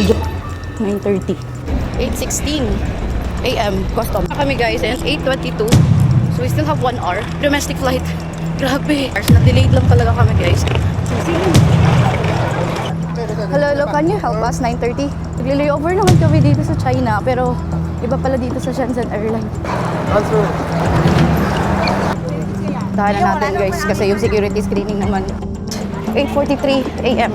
9:30. 8:16 a.m. custom. Kami guys and 8:22. So we still have 1 hour. Domestic flight. Grabe. Na-delayed lang talaga kami guys. Hello, can you help us? 9:30. Nagli-layover naman kami dito sa China pero iba pala dito sa Shenzhen Airline. Tahanan natin guys kasi yung security screening naman. 8:43 a.m.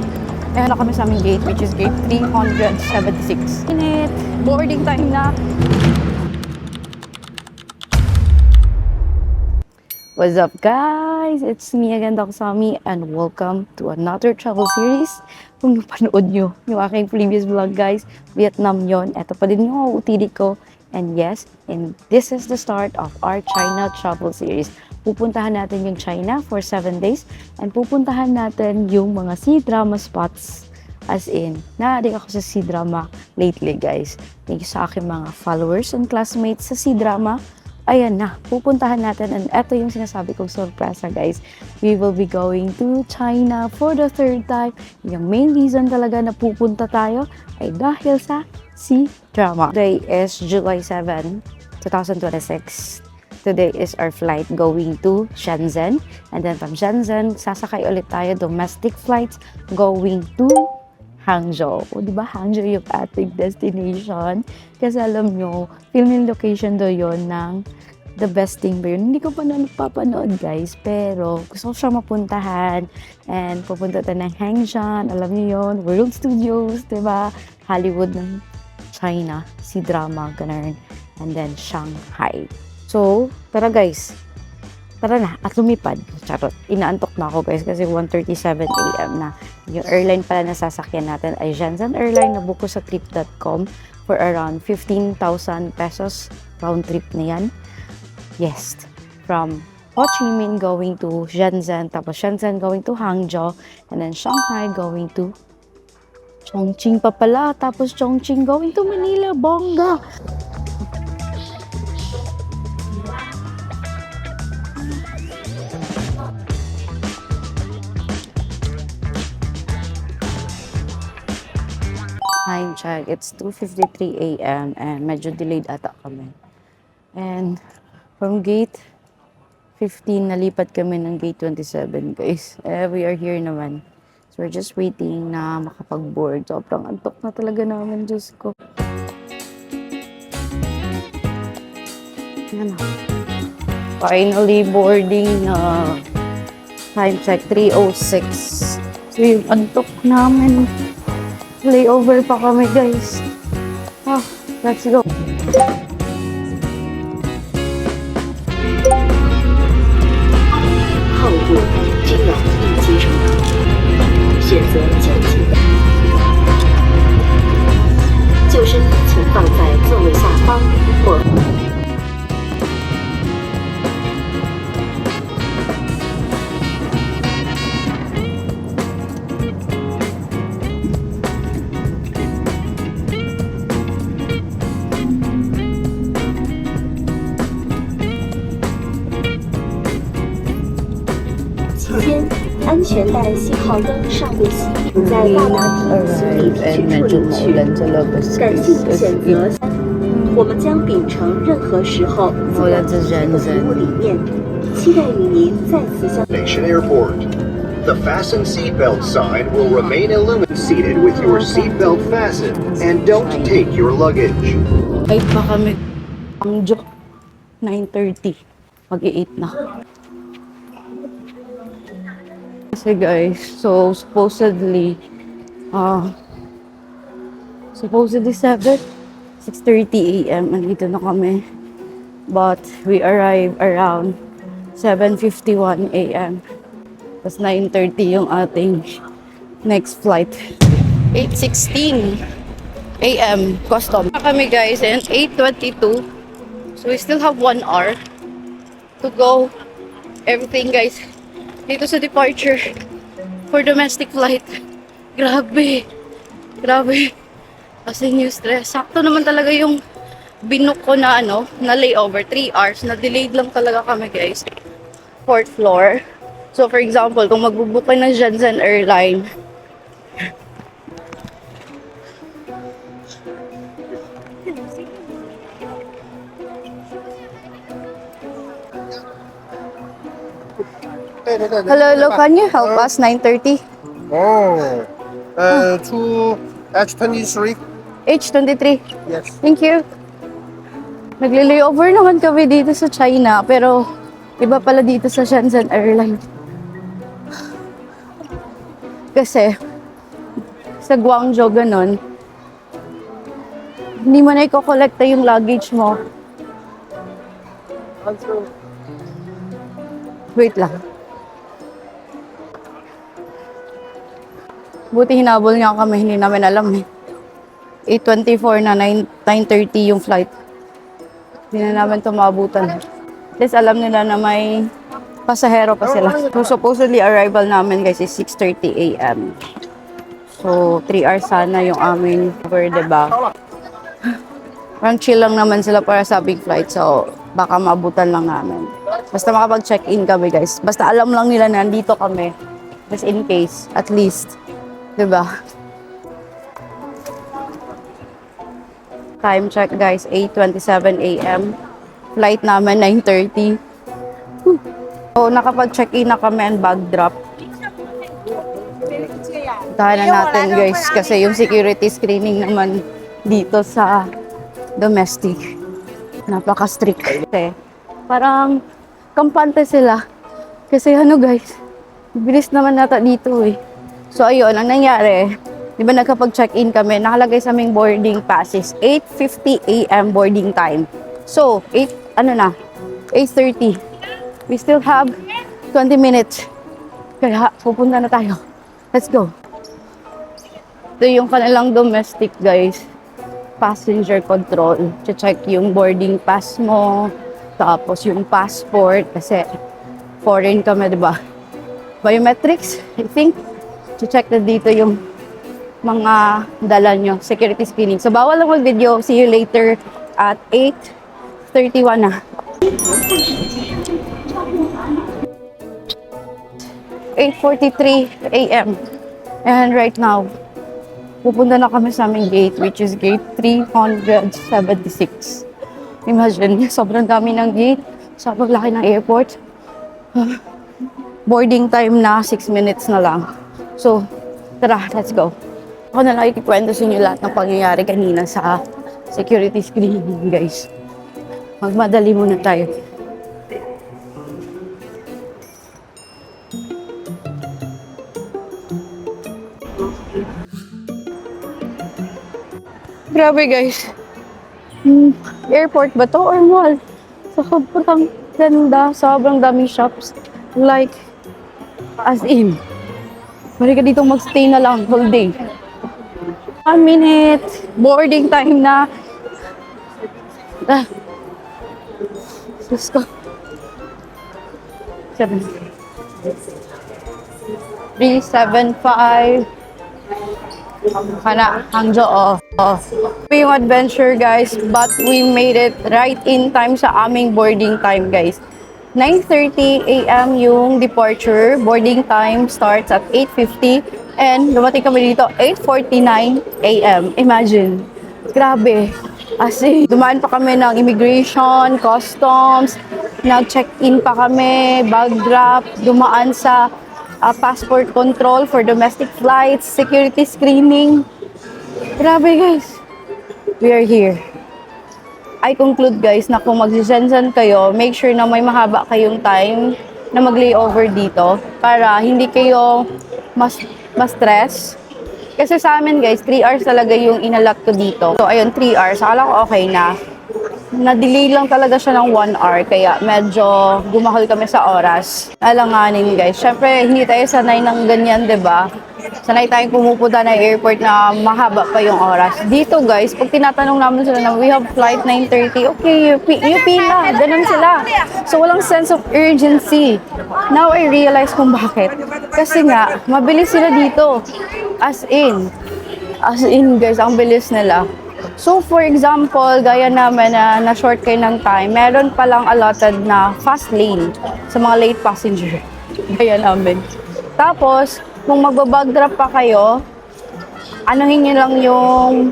Ayan na kami sa aming gate which is gate 376. Init! Boarding time na! What's up guys? It's me again, Doc Sami, and welcome to another travel series. Kung napanood nyo yung aking previous vlog guys, Vietnam yon. Ito pa din yung UTD ko. And yes, and this is the start of our China travel series. Pupuntahan natin yung China for 7 days and pupuntahan natin yung mga C-drama spots. As in, naadik ako sa C-drama lately guys. Thank you sa aking mga followers and classmates sa C-drama. Ayan na, pupuntahan natin and eto yung sinasabi kong sorpresa guys. We will be going to China for the 3rd time. Yung main reason talaga na pupunta tayo ay dahil sa C-drama. Today is July 7, 2026. Today is our flight going to Shenzhen. And then from Shenzhen, sasakay ulit tayo domestic flights going to Hangzhou. O, diba Hangzhou yung ating destination? Kasi alam nyo, filming location do yon ng The Best Thing ba yun? Hindi ko pa na napapanood guys, pero gusto ko siya mapuntahan. And pupunta tayo ng Hangzhou, alam nyo yun, World Studios, diba? Hollywood ng China, C-drama, ganun. And then Shanghai. So, tara guys. Tara na, at lumipad. Charot. Inaantok na ako guys kasi 1:37 a.m. na. Yung airline pala na sasakyan natin ay Shenzhen Airline na buko sa trip.com for around 15,000 pesos. Round trip na yan. Yes. From Ho Chi Minh going to Shenzhen, tapos Shenzhen going to Hangzhou, and then Shanghai going to Chongqing pa pala, tapos Chongqing going to Manila. Bongga! Time check, it's 2:53 a.m. and medyo delayed ata kami. And from gate 15, nalipat kami ng gate 27 guys. We are here naman. So we're just waiting na makapag-board. Sobrang antok na talaga namin, Diyos ko. Ano? Finally boarding na. Time check, 3:06. So yung antok namin. Layover pa kami guys. Let's go. 后部均有应急手段，选择就近的。救生衣请放在座位下方或。安全带信号灯尚未熄，在到达行李提取处领取。感谢您选择。我们将秉承任何时候自然的服务理念，期待与您再次相。 Nation Airport. The fasten seatbelt sign will remain illuminated. Seated with your seatbelt fastened and don't take your luggage. Ay pa kami. Hangzhou. 9:30. Mag-i-8 na. Kasi guys, so supposedly 6:30 a.m. Andito na kami. But we arrive around 7:51 a.m. Tapos 9:30 yung ating next flight. 8:16 a.m. custom. Kami guys and 8:22. So we still have 1 hour to go. Everything guys. Dito sa departure for domestic flight. Grabe. Grabe. Kasi new stress. Sakto naman talaga yung binook ko na na layover. 3 hours. Na-delayed lang talaga kami guys. 4th floor. So for example, kung magbubook kayo ng Shenzhen Airline, Hello, hello, can you help us 9:30? Oh, to H23. H23. Yes. Thank you. Nagli-layover naman kami dito sa China, pero iba pala dito sa Shenzhen Airlines. Kasi, sa Guangzhou ganun, hindi mo na i-collecta yung luggage mo. Wait lang. Buti hinabol niya kami, hindi namin alam eh. 8:24 na 9:30 yung flight. Hindi na namin ito maabutan. At least alam nila na may pasahero pa sila. So supposedly arrival namin guys is 6:30 a.m. So 3 hours sana yung aming cover, diba? Parang chill lang naman sila para sa big flight. So baka maabutan lang namin. Basta makapag-check-in kami guys. Basta alam lang nila na nandito kami. Just in case, at least. Diba? Time check guys, 8:27 a.m. Flight namin 9:30. So nakapag-check-in na kami and bag drop. Tahan na natin guys kasi yung security screening naman dito sa domestic. Napaka-strict. Kasi parang kampante sila. Kasi ano guys, bilis naman nata dito eh. So ayun, ang nangyari, di ba nagkapag-check-in kami, nakalagay sa aming boarding passes, 8:50 a.m. boarding time. So, 8:30. We still have 20 minutes. Kaya, pupunta na tayo. Let's go. Ito yung kanilang domestic, guys. Passenger control. Check yung boarding pass mo. Tapos yung passport. Kasi, foreign kami, di ba? Biometrics, I think. Check na dito yung mga dala nyo, security screening. So, bawal lang mag-video. See you later at 8:31 na. 8:43 a.m. And right now, pupunta na kami sa aming gate, which is gate 376. Imagine, sobrang dami ng gate, sobrang laki ng airport. Boarding time na, 6 minutes na lang. So, tara, let's go. Ako na lang ikikwento sa inyo lahat ng pangyayari kanina sa security screening, guys. Magmadali muna tayo. Grabe, guys. Airport ba to or mall? Sobrang ganda, sobrang dami shops. Like, as in, mali ka dito magstay na lang whole day. 1 minute, boarding time na. Diyos ko. 375. Kana, Hangzhou, yung adventure, guys, but we made it right in time sa aming boarding time, guys. 9:30 a.m. yung departure. Boarding time starts at 8:50 and dumating kami dito 8:49 a.m. Imagine. Grabe. As in, dumaan pa kami ng immigration, customs, nag-check-in pa kami, bag drop, dumaan sa passport control for domestic flights, security screening. Grabe, guys. We are here. I conclude, guys, na kung mag-Shenzhen kayo, make sure na may mahaba kayong time na mag-layover dito para hindi kayo mas-stress. Kasi sa amin, guys, 3 hours talaga yung inalot ko dito. So, ayun, 3 hours. Akala ko okay na. Na-delay lang talaga siya ng 1 hour, kaya medyo gumahol kami sa oras. Alanganin, guys. Syempre, hindi tayo sanay ng ganyan, 'di ba? Sanay tayong pumupunta na airport na mahaba pa yung oras. Dito, guys, pag tinatanong namin sila na we have flight 9:30, okay, you pila. Ganun sila. So, walang sense of urgency. Now, I realize kung bakit. Kasi nga, mabilis sila dito. As in, guys, ang bilis nila. So, for example, gaya namin na short kayo ng time, meron palang allotted na fast lane sa mga late passenger. Gaya namin. Tapos, kung magbabag drop pa kayo, anuhin nyo lang yung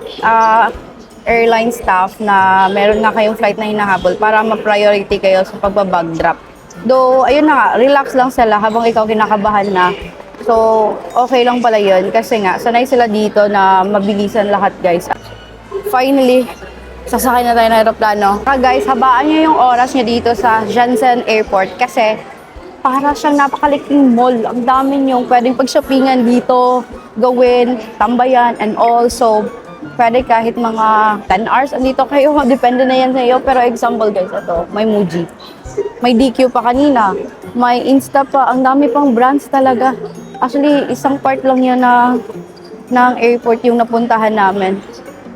airline staff na meron na kayong flight na hinahabol para ma-priority kayo sa pagbabag drop. Though, ayun na nga, relax lang sila habang ikaw kinakabahan na. So, okay lang pala yun kasi nga, sanay sila dito na mabilisan lahat, guys. Finally, sasakay na tayo ng aeroplano. Guys, habaan nyo yung oras nyo dito sa Shenzhen Airport kasi para siyang napakaliking mall. Ang dami nyo pwedeng pag-shoppingan dito, gawin, tambayan, and also pwede kahit mga 10 hours andito kayo. Depende na yan sa iyo. Pero example guys, ito, may Muji. May DQ pa kanina. May Insta pa. Ang dami pang brands talaga. Actually, isang part lang yun ng airport yung napuntahan namin.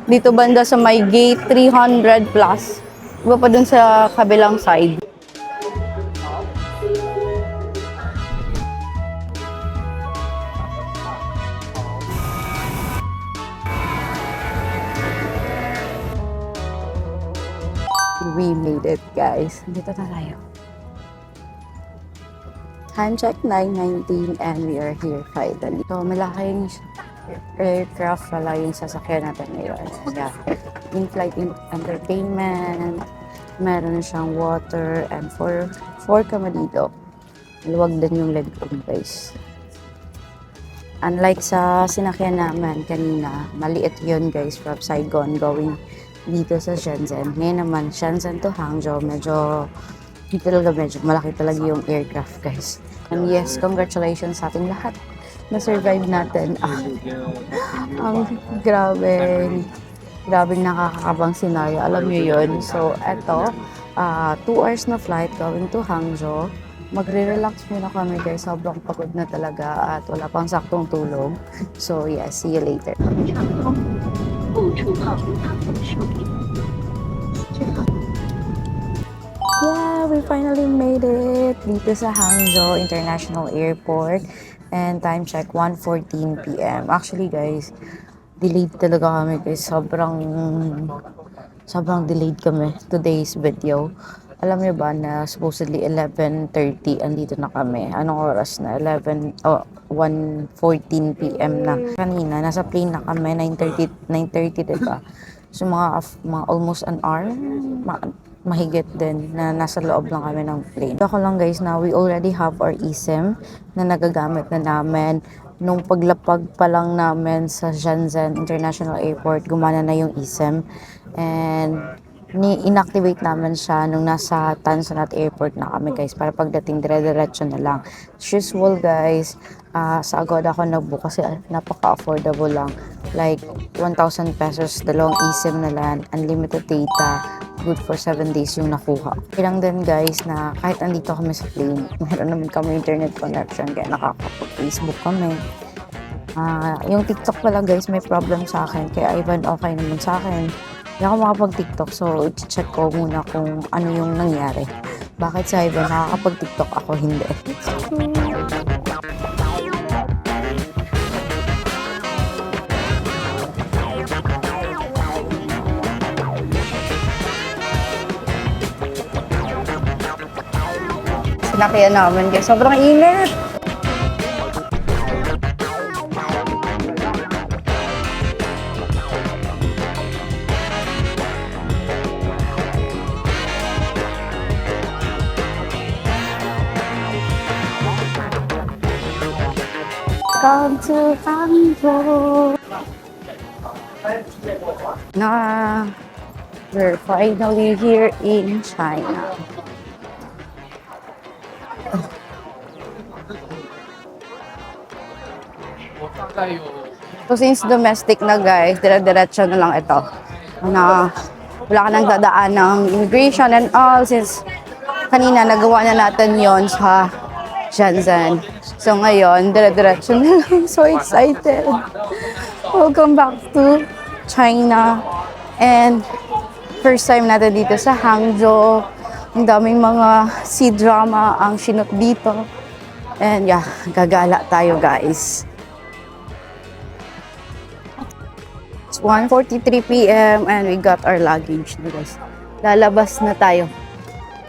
Dito banda sa may gate 300 plus. Iba pa dun sa kabilang side. We made it, guys. Dito na tayo. Time check 9:19 and we are here finally. So, malaking aircraft pala yung sasakyan natin ngayon. Yeah. In-flight entertainment, meron siyang water, and four kama dito. Luwag din yung legroom, guys. Unlike sa sinakyan naman kanina, maliit yun, guys, from Saigon going dito sa Shenzhen. Ngayon naman, Shenzhen to Hangzhou, medyo malaki talaga yung aircraft, guys. And yes, congratulations sa ating lahat. Na-survive natin. Grabe nakakakabang senaryo. Alam niyo yun. So, eto, 2 hours na flight going to Hangzhou. Magre-relax muna kami, guys. Sobrang pagod na talaga at wala pang saktong tulog. So, yeah, see you later. Yeah, we finally made it dito sa Hangzhou International Airport. And time check, 1:14 p.m. Actually, guys, delayed talaga kami, guys. Sobrang delayed kami today's video. Alam niyo ba na supposedly 11:30 andito na kami. Anong oras na? 1:14 p.m. na. Kanina, nasa plane na kami, 9:30, diba? So, mga almost an hour, mahigit din na nasa loob lang kami ng plane. Ako lang, guys, na we already have our eSIM na nagagamit na namin. Nung paglapag pa lang namin sa Shenzhen International Airport, gumana na yung eSIM. And inactivate namin siya nung nasa Tan Son Nhat Airport na kami, guys, para pagdating dire-diretso na lang. As usual, guys, sa Agoda ako nag-book kasi napaka-affordable lang. Like 1,000 pesos, dalawang eSIM na lang, unlimited data, good for 7 days yung nakuha. Kailang din, guys, na kahit andito kami sa plane, meron naman kami internet connection kaya nakakapag-Facebook kami. Yung TikTok pala, guys, may problem sa akin. Kaya Ivan, okay naman sa akin. Hindi ako makapag-TikTok, so i-check ko muna kung ano yung nangyari. Bakit sa Ivan nakakapag-TikTok ako hindi? Sinakyan namin, guys. Sobrang init! Come to Hangzhou. We're finally here in China. So since domestic na, guys, dire-diretso na lang ito. Na wala ka nang dadaan ng immigration and all since kanina nagawa na natin yon sa Shenzhen. So ngayon, dire-diretso na lang. So excited. Welcome back to China. And first time natin dito sa Hangzhou. Ang daming mga C-drama ang sinot dito. And yeah, gagala tayo, guys. It's 1:43 p.m. and we got our luggage na, guys. Lalabas na tayo.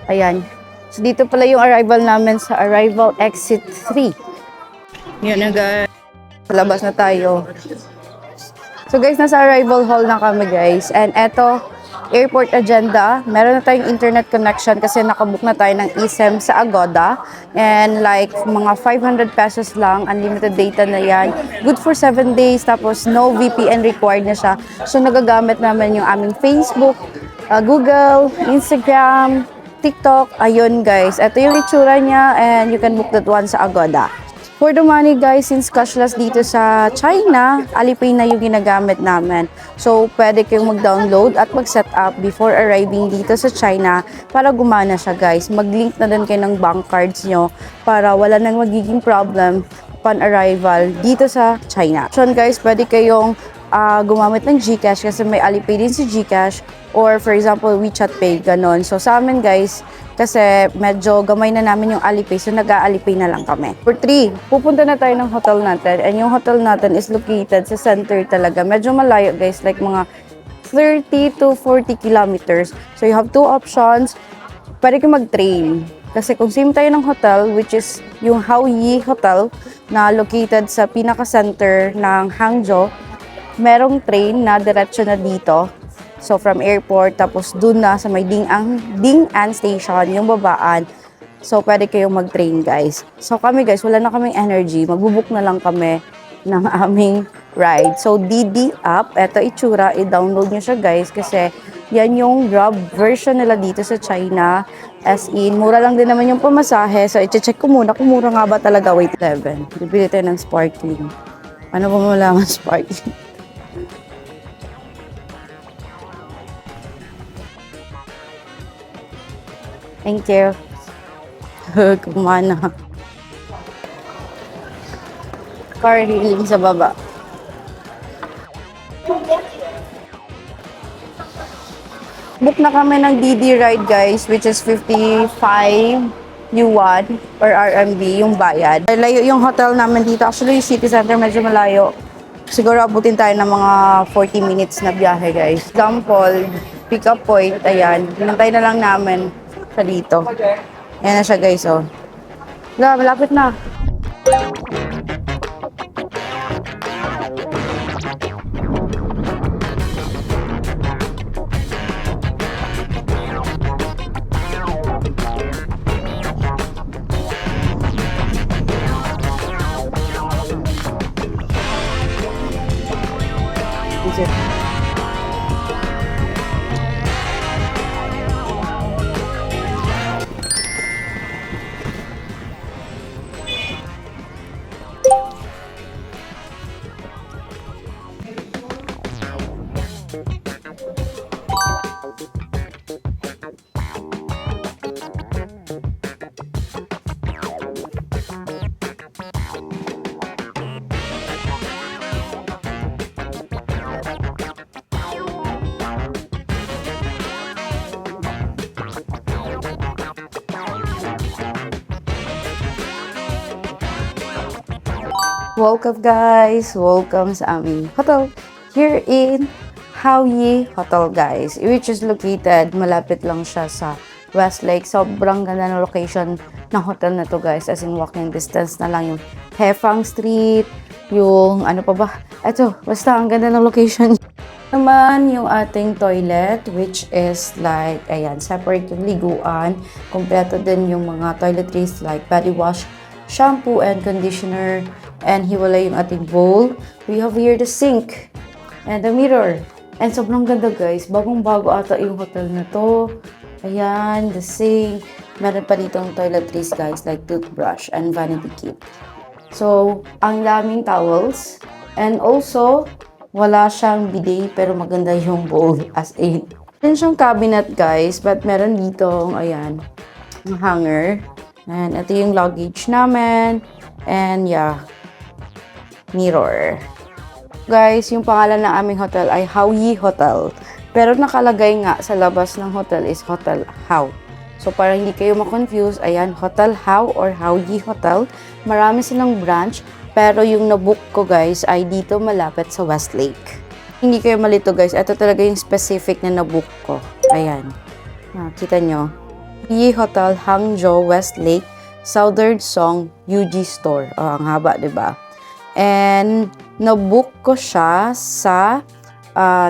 Ayan. So, dito pala yung arrival namin sa arrival exit 3. Yan na, guys. Labas na tayo. So guys, nasa arrival hall na kami guys. And eto, airport agenda. Meron na tayong internet connection kasi nakabook na tayo ng eSIM sa Agoda. And like, mga 500 pesos lang. Unlimited data na yan. Good for 7 days. Tapos no VPN required na siya. So nagagamit naman yung aming Facebook, Google, Instagram, TikTok. Ayun guys. Ito yung itsura niya and you can book that one sa Agoda. For the money guys, since cashless dito sa China, Alipay na yung ginagamit namin. So, pwede kayong mag-download at mag-set up before arriving dito sa China para gumana siya guys. Mag-link na din kayo ng bank cards nyo para wala nang magiging problem upon arrival dito sa China. So guys, pwede kayong gumamit ng GCash kasi may Alipay din si GCash or for example, WeChat Pay, ganon. So sa amin guys, kasi medyo gamay na namin yung Alipay, so nag-Alipay na lang kami. For 3, pupunta na tayo ng hotel natin and yung hotel natin is located sa center talaga. Medyo malayo guys, like mga 30 to 40 kilometers. So you have 2 options. Pwede kayo mag-train. Kasi kung same tayo ng hotel, which is yung Haoyi Hotel na located sa pinaka-center ng Hangzhou, merong train na diretso na dito. So from airport, tapos dun na sa may Ding'an Station, yung babaan. So pwede kayong mag-train guys. So kami guys, wala na kaming energy. Magbubook na lang kami ng aming ride. So DD app, eto itsura, i-download nyo siya guys kasi yan yung Grab version nila dito sa China. As in, mura lang din naman yung pamasahe. So i-check ko muna kung mura nga ba talaga. Wait, 11. Bibili tayo ng sparkling. Ano ba malaman sparkling? Thank you. Kumana. Car healing sa baba. Book na kami ng DD ride guys, which is 55 yuan or RMB yung bayad. Layo yung hotel namin dito. Actually, yung city center medyo malayo. Siguro abutin tayo ng mga 40 minutes na biyahe guys. Example, pick up point, ayan. Hinantay na lang namin sa dito. Ayan na siya guys, oh. Wala, malapit na. Welcome guys! Welcome sa aming hotel here in Haoyi Hotel guys, which is located, malapit lang siya sa Westlake. Sobrang ganda ng location ng hotel na to guys, as in walking distance na lang yung Hefang Street, yung ano pa ba? Eto, basta ang ganda ng location. Naman yung ating toilet, which is like, ayan, separate yung liguan. Kompleto din yung mga toiletries like body wash, shampoo and conditioner, and hiwalay yung ating bowl. We have here the sink and the mirror. And sobrang ganda guys, bagong-bago ata yung hotel na to. Ayan, the sink. Meron pa ditong toiletries guys, like toothbrush and vanity kit. So, ang daming towels. And also, wala siyang bidet pero maganda yung bowl as in. Meron siyang cabinet guys, but meron dito, ayan, ang hanger. And ito yung luggage namin. And yeah, mirror. Guys, yung pangalan ng aming hotel ay Haoyi Hotel. Pero nakalagay nga sa labas ng hotel is Hotel Hao. So para hindi kayo ma-confuse, ayan, Hotel Hao or Haoyi Hotel. Marami silang branch, pero yung nabook ko guys ay dito malapit sa Westlake. Hindi kayo malito guys, ito talaga yung specific na nabook ko. Ayan. Kita nyo. Haoyi Hotel, Hangzhou, Westlake, Southern Song, UG Store. Oh, ang haba, diba? And nabook ko siya sa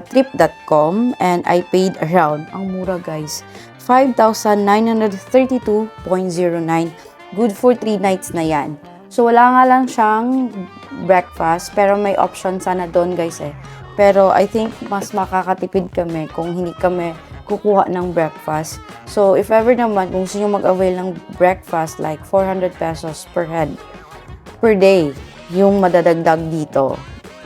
trip.com and I paid around, ang mura guys, 5,932.09. Good for 3 nights na yan. So, wala nga lang siyang breakfast, pero may option sana doon guys eh. Pero I think mas makakatipid kami kung hindi kami kukuha ng breakfast. So, if ever naman, kung gusto nyo mag-avail ng breakfast, like 400 pesos per head per day, yung madadagdag dito.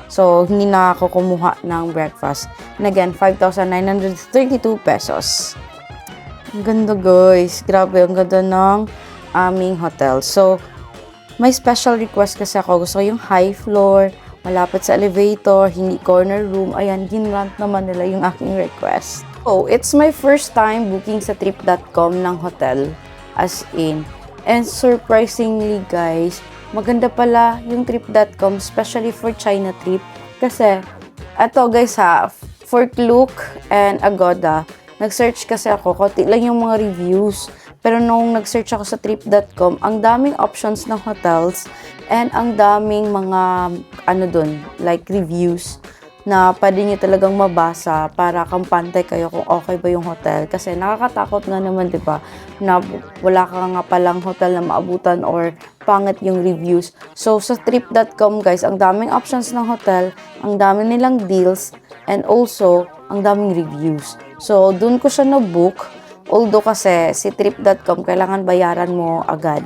So, hindi na ako kumuha ng breakfast. And again, 5,932 pesos. Ang ganda guys. Grabe, ang ganda ng aming hotel. So, may special request kasi ako. Gusto ko yung high floor, malapit sa elevator, hindi corner room. Ayan, ginrant naman nila yung aking request. So, it's my first time booking sa trip.com ng hotel. As in. And surprisingly guys, maganda pala yung trip.com, especially for China trip. Kasi, eto guys ha, for Klook and Agoda, nag-search kasi ako, konti lang yung mga reviews. Pero nung nag-search ako sa trip.com, ang daming options ng hotels and ang daming mga, like reviews na pwede nyo talagang mabasa para kampante kayo kung okay ba yung hotel. Kasi nakakatakot nga naman, di ba, na wala ka nga palang hotel na maabutan or pangit yung reviews. So, sa trip.com, guys, ang daming options ng hotel, ang daming nilang deals, and also, ang daming reviews. So, dun ko siya na-book. Although kasi, si trip.com, kailangan bayaran mo agad.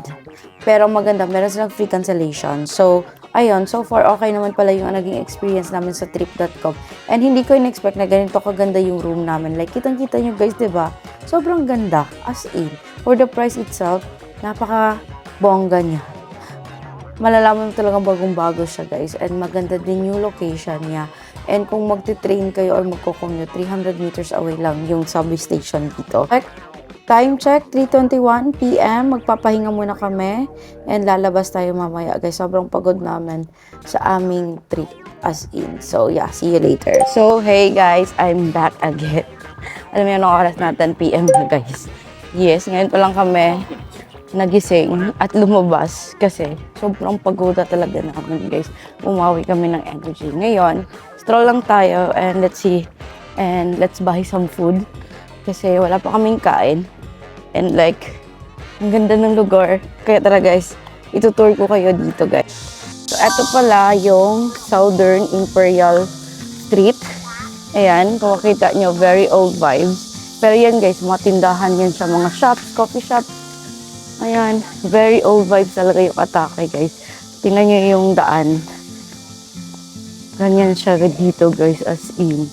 Pero maganda, meron silang free cancellation. So, ayun, so far, okay naman pala yung naging experience namin sa trip.com. And hindi ko in-expect na ganito kaganda yung room namin. Like, kitang-kita nyo guys, diba? Sobrang ganda, as in. For the price itself, napaka-bongga niya. Malalaman mo talagang bagong-bago siya, guys. And maganda din yung location niya. And kung magti-train kayo or magko-commute, 300 meters away lang yung subway station dito. Time check, 3:21 PM. Magpapahinga muna kami and lalabas tayo mamaya. Guys, sobrang pagod namin sa aming trip as in. So, yeah, see you later. So, hey guys, I'm back again. Alam mo yun, ang oras na 10 PM na guys. Yes, ngayon pa lang kami nagising at lumabas kasi sobrang pagoda talaga namin guys. Umawi kami ng energy. Ngayon, stroll lang tayo and let's see and let's buy some food kasi wala pa kaming kain. And like, ang ganda ng lugar. Kaya tara guys, itutour ko kayo dito guys. So, eto pala yung Southern Imperial Street. Ayan, kung makita nyo, very old vibes. Pero yan guys, mga tindahan yan sa mga shops, coffee shops. Ayan, very old vibes talaga yung atake guys. Tingnan nyo yung daan. Ganyan siya dito guys, as in.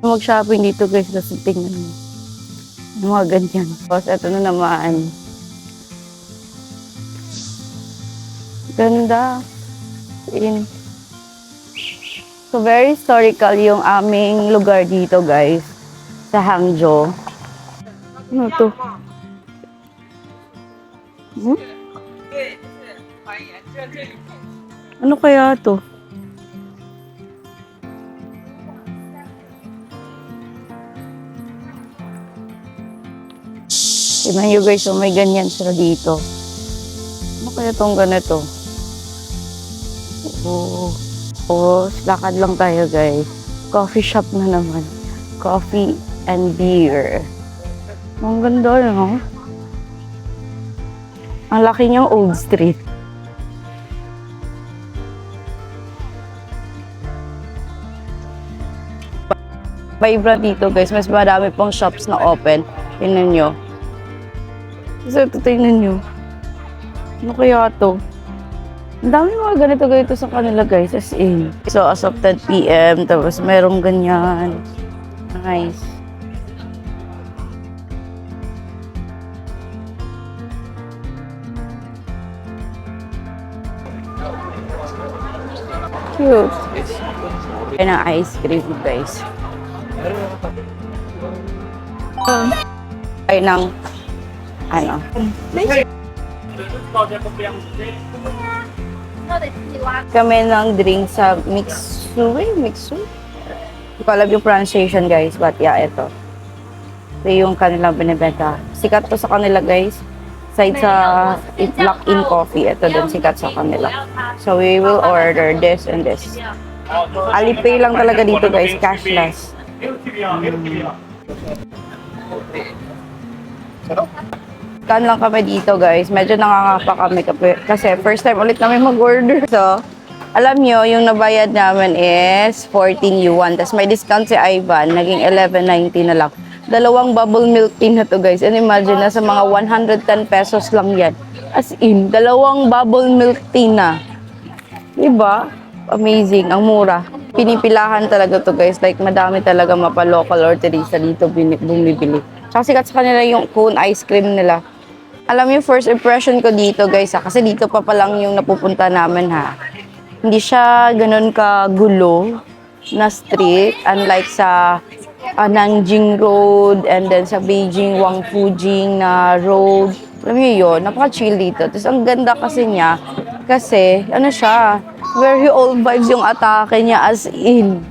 Mag-shopping dito guys, kasi tingnan nyo. Yung mga ganyan. Tapos, eto na naman. Ganda. So, very historical yung aming lugar dito, guys. Sa Hangzhou. Ano to? Ano kaya to? Tignan nyo guys, so may ganyan sila dito. Ano kaya itong ganito? Lakad lang tayo guys. Coffee shop na naman. Coffee and beer. Ang ganda, no? Ang laki niyang old street. Vibrant dito guys, mas marami pong shops na open. Tingnan nyo. So, ito tingnan nyo. Ano kaya to? Ang dami mga ganito sa kanila guys, as in. So, as of 10 PM, tapos merong ganyan. Nice. Cute. Ayan ang ice cream guys. Ay ng ano? Kami ng drink sa Mixue? Hindi ko alam yung pronunciation guys, but yeah, ito. Ito yung kanilang binibenta. Sikat to sa kanila guys. outside sa Lock-in Coffee. Ito din sikat sa kanila. So, we will order this and this. Alipay lang talaga dito guys, cashless. Kan lang kami dito guys. Medyo nangangapa kami kasi first time ulit kami mag-order. So, alam nyo, yung nabayad namin is 14 yuan. Tapos may discount si Ivan. Naging 11.90 na lang. Dalawang bubble milk tea na to guys. And imagine, nasa mga 110 pesos lang yan. As in, dalawang bubble milk tea na. Diba? Amazing. Ang mura. Pinipilahan talaga to guys. Like, madami talaga mapa-local or teresa dito bumibili. Tsaka sikat sa kanila yung cone ice cream nila. Alam yung first impression ko dito guys kasi dito pa lang yung napupunta namin ha. Hindi siya ganun ka-gulo na street unlike sa Nanjing Road and then sa Beijing Wangfujing na road. Alam niyo yun, napaka-chill dito. Tapos ang ganda kasi niya kasi ano siya, very old vibes yung atake niya as in.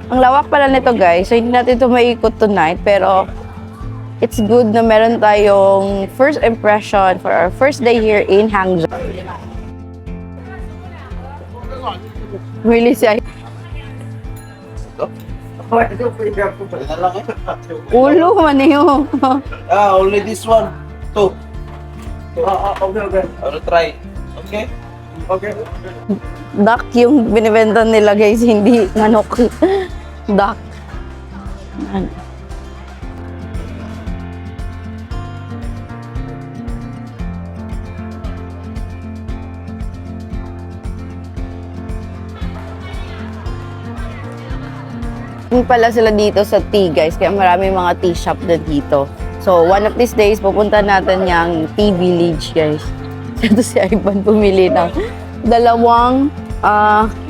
Ang lawak pala nito guys, so hindi natin ito maikot tonight pero it's good na meron tayong first impression for our first day here in Hangzhou. Really siya. Ulo man yun. Only this one. Two. Okay. I will try. Okay? Okay. Duck yung binibenta nila guys, hindi manok. Duck. Hindi pala sila dito sa tea guys, kaya marami mga tea shop na dito. So, one of these days, pupunta natin yung tea village guys. Ito si Ivan pumili ng dalawang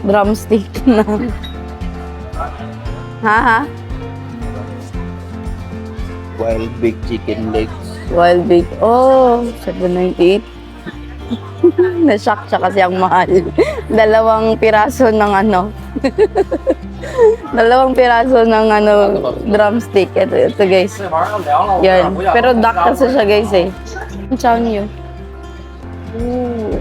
drumstick na. Ha? Wild big chicken legs. Wild big. Oh, 798. Na-shock siya kasi ang mahal. Dalawang piraso ng ano. Dalawang piraso ng ano, drumstick. Ito guys. Yan. Pero duck kasi siya guys eh. Ang chow niyo. Ooh.